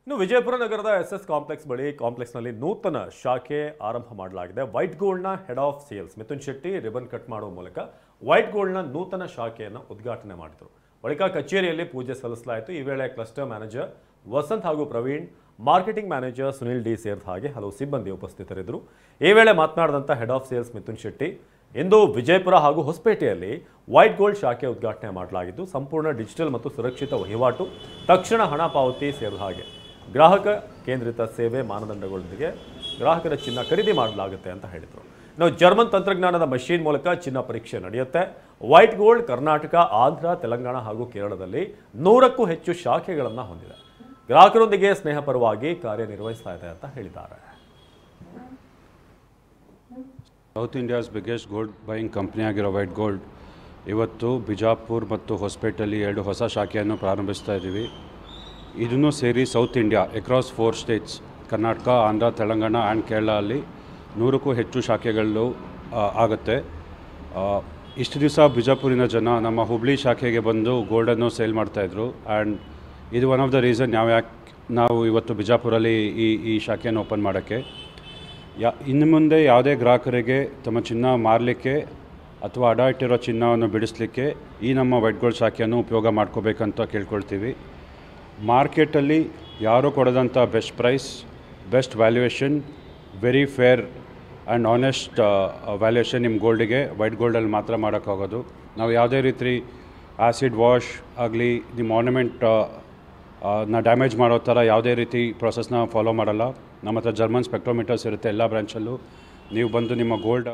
ಇನ್ನು ವಿಜಯಪುರ ನಗರದ S S complex ಬಳಿ ಕಾಂಪ್ಲೆಕ್ಸ್ನಲ್ಲಿ ನೂತನ ಶಾಖೆ ಆರಂಭ ಮಾಡಲಾಗಿದೆ. ವೈಟ್ ಗೋಲ್ಡ್ನ head of sales Mithun Shetty ribbon cut ಮಾಡುವ ಮೂಲಕ ವೈಟ್ ಗೋಲ್ಡ್ನ ನೂತನ ಶಾಖೆಯನ್ನು ಉದ್ಘಾಟನೆ ಮಾಡಿದರು. ಬಳಿಕ ಕಚೇರಿಯಲ್ಲಿ ಪೂಜೆ ಸಲ್ಲಿಸಲಾಯಿತು. ಈ ವೇಳೆ ಕ್ಲಸ್ಟರ್ ಮ್ಯಾನೇಜರ್ ವಸಂತ್ ಹಾಗೂ Praveen, marketing manager Sunil D ಸೇರಿದ ಹಾಗೆ ಹಲವು ಸಿಬ್ಬಂದಿ ಉಪಸ್ಥಿತರಿದ್ದರು. ಈ ವೇಳೆ ಮಾತನಾಡಿದಂಥ head of sales Mithun Shetty, ಇಂದು ವಿಜಯಪುರ ಹಾಗೂ ಹೊಸಪೇಟೆಯಲ್ಲಿ ವೈಟ್ ಗೋಲ್ಡ್ ಶಾಖೆ ಉದ್ಘಾಟನೆ ಮಾಡಲಾಗಿದ್ದು, ಸಂಪೂರ್ಣ ಡಿಜಿಟಲ್ ಮತ್ತು ಸುರಕ್ಷಿತ ವಹಿವಾಟು, ತಕ್ಷಣ ಹಣ ಪಾವತಿ ಸೇರಿದ ಹಾಗೆ ಗ್ರಾಹಕ ಕೇಂದ್ರಿತ ಸೇವೆ ಮಾನದಂಡಗಳೊಂದಿಗೆ ಗ್ರಾಹಕರ ಚಿನ್ನ ಖರೀದಿ ಮಾಡಲಾಗುತ್ತೆ ಅಂತ ಹೇಳಿದರು. ನಾವು ಜರ್ಮನ್ ತಂತ್ರಜ್ಞಾನದ ಮಷೀನ್ ಮೂಲಕ ಚಿನ್ನ ಪರೀಕ್ಷೆ ನಡೆಯುತ್ತೆ. ವೈಟ್ ಗೋಲ್ಡ್ ಕರ್ನಾಟಕ, ಆಂಧ್ರ, ತೆಲಂಗಾಣ ಹಾಗೂ ಕೇರಳದಲ್ಲಿ 100ಕ್ಕೂ ಹೆಚ್ಚು ಶಾಖೆಗಳನ್ನು ಹೊಂದಿದೆ. ಗ್ರಾಹಕರೊಂದಿಗೆ ಸ್ನೇಹಪರವಾಗಿ ಕಾರ್ಯನಿರ್ವಹಿಸ್ತಾ ಇದೆ ಅಂತ ಹೇಳಿದ್ದಾರೆ. South India's biggest gold buying company ಆಗಿರೋ ವೈಟ್ ಗೋಲ್ಡ್ ಇವತ್ತು ಬಿಜಾಪುರ್ ಮತ್ತು ಹೊಸಪೇಟೆಯಲ್ಲಿ 2 ಹೊಸ ಶಾಖೆಯನ್ನು ಪ್ರಾರಂಭಿಸ್ತಾ ಇದ್ದೀವಿ. ಇದನ್ನು ಸೇರಿ south India across 4 States Karnataka, Andhra, Telangana and Kerala ಅಲ್ಲಿ 100ಕ್ಕೂ ಹೆಚ್ಚು ಶಾಖೆಗಳು ಆಗುತ್ತೆ. ಇಷ್ಟು ದಿವಸ ಬಿಜಾಪುರಿನ ಜನ ನಮ್ಮ ಹುಬ್ಳಿ ಶಾಖೆಗೆ ಬಂದು ಗೋಲ್ಡನ್ನು ಸೇಲ್ ಮಾಡ್ತಾಯಿದ್ರು. ಆ್ಯಂಡ್ ಇದು ಒನ್ ಆಫ್ ದ ರೀಸನ್ ನಾವು ಇವತ್ತು ಬಿಜಾಪುರಲ್ಲಿ ಈ ಶಾಖೆಯನ್ನು ಓಪನ್ ಮಾಡೋಕ್ಕೆ. ಇನ್ನು ಮುಂದೆ ಯಾವುದೇ ಗ್ರಾಹಕರಿಗೆ ತಮ್ಮ ಚಿನ್ನ ಮಾರಲಿಕ್ಕೆ ಅಥವಾ ಅಡ ಇಟ್ಟಿರೋ ಚಿನ್ನವನ್ನು ಬಿಡಿಸಲಿಕ್ಕೆ ಈ ನಮ್ಮ ವೈಟ್ ಗೋಲ್ಡ್ ಶಾಖೆಯನ್ನು ಉಪಯೋಗ ಮಾಡ್ಕೋಬೇಕಂತ ಕೇಳ್ಕೊಳ್ತೀವಿ. ಮಾರ್ಕೆಟಲ್ಲಿ ಯಾರೂ ಕೊಡೋದಂಥ best price, best valuation, very fair and honest valuation ನಿಮ್ಮ ಗೋಲ್ಡಿಗೆ ವೈಟ್ ಗೋಲ್ಡಲ್ಲಿ ಮಾತ್ರ ಮಾಡೋಕ್ಕಾಗೋದು. ನಾವು ಯಾವುದೇ ರೀತಿ ಆ್ಯಸಿಡ್ ವಾಶ್ ಆಗಲಿ, ನಿಮ್ಮ ಆರ್ನಮೆಂಟ್ ಡ್ಯಾಮೇಜ್ ಮಾಡೋ ಥರ ಯಾವುದೇ ರೀತಿ ಪ್ರೊಸೆಸ್ನ ಫಾಲೋ ಮಾಡಲ್ಲ. ನಮ್ಮ ಹತ್ರ ಜರ್ಮನ್ ಸ್ಪೆಕ್ಟ್ರೋಮೀಟರ್ಸ್ ಇರುತ್ತೆ ಎಲ್ಲ ಬ್ರಾಂಚಲ್ಲೂ. ನೀವು ಬಂದು ನಿಮ್ಮ ಗೋಲ್ಡ್